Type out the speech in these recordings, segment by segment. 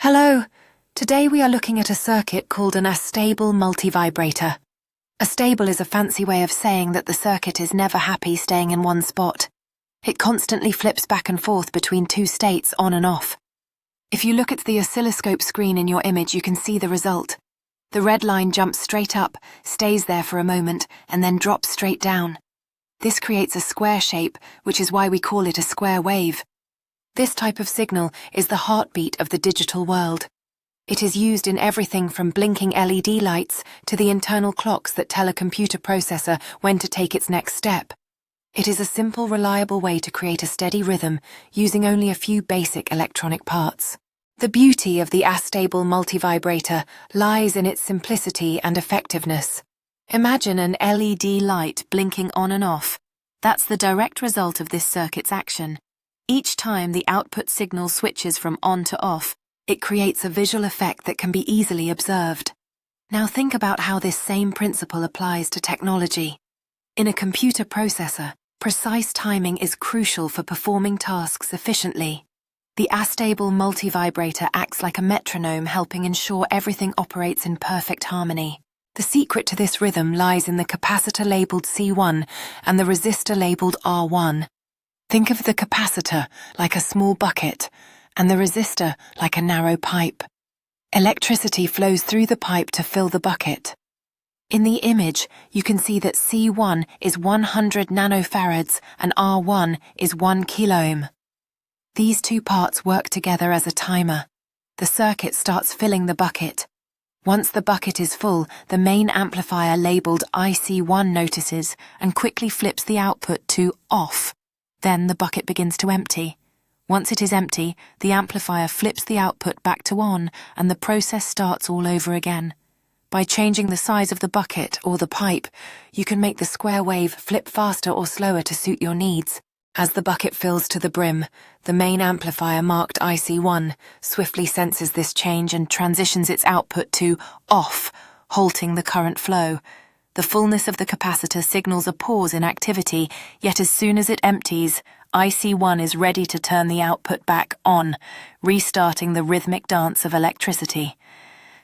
Hello, today we are looking at a circuit called an astable multivibrator. Astable is a fancy way of saying that the circuit is never happy staying in one spot. It constantly flips back and forth between two states on and off. If you look at the oscilloscope screen in your image, you can see the result. The red line jumps straight up, stays there for a moment, and then drops straight down. This creates a square shape, which is why we call it a square wave. This type of signal is the heartbeat of the digital world. It is used in everything from blinking LED lights to the internal clocks that tell a computer processor when to take its next step. It is a simple, reliable way to create a steady rhythm using only a few basic electronic parts. The beauty of the Astable Multivibrator lies in its simplicity and effectiveness. Imagine an LED light blinking on and off. That's the direct result of this circuit's action. Each time the output signal switches from on to off, it creates a visual effect that can be easily observed. Now think about how this same principle applies to technology. In a computer processor, precise timing is crucial for performing tasks efficiently. The Astable Multivibrator acts like a metronome, helping ensure everything operates in perfect harmony. The secret to this rhythm lies in the capacitor labeled C1 and the resistor labeled R1. Think of the capacitor like a small bucket and the resistor like a narrow pipe. Electricity flows through the pipe to fill the bucket. In the image, you can see that C1 is 100 nanofarads and R1 is 1 kiloohm. These two parts work together as a timer. The circuit starts filling the bucket. Once the bucket is full, the main amplifier labeled IC1 notices and quickly flips the output to off. Then the bucket begins to empty. Once it is empty, the amplifier flips the output back to on and the process starts all over again. By changing the size of the bucket or the pipe, you can make the square wave flip faster or slower to suit your needs. As the bucket fills to the brim, the main amplifier marked IC1 swiftly senses this change and transitions its output to off, halting the current flow. The fullness of the capacitor signals a pause in activity, yet as soon as it empties, IC1 is ready to turn the output back on, restarting the rhythmic dance of electricity.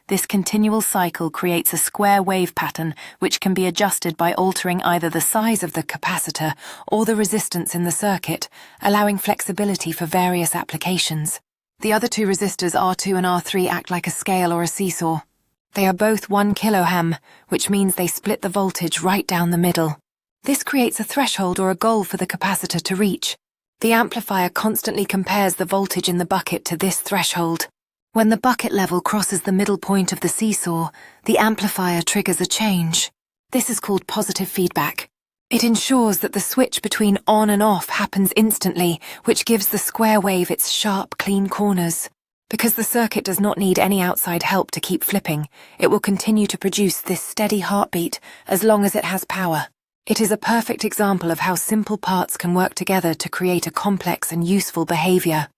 This continual cycle creates a square wave pattern which can be adjusted by altering either the size of the capacitor or the resistance in the circuit, allowing flexibility for various applications. The other two resistors, R2 and R3, act like a scale or a seesaw. They are both 1 kiloohm, which means they split the voltage right down the middle. This creates a threshold or a goal for the capacitor to reach. The amplifier constantly compares the voltage in the bucket to this threshold. When the bucket level crosses the middle point of the seesaw, the amplifier triggers a change. This is called positive feedback. It ensures that the switch between on and off happens instantly, which gives the square wave its sharp, clean corners. Because the circuit does not need any outside help to keep flipping, it will continue to produce this steady heartbeat as long as it has power. It is a perfect example of how simple parts can work together to create a complex and useful behavior.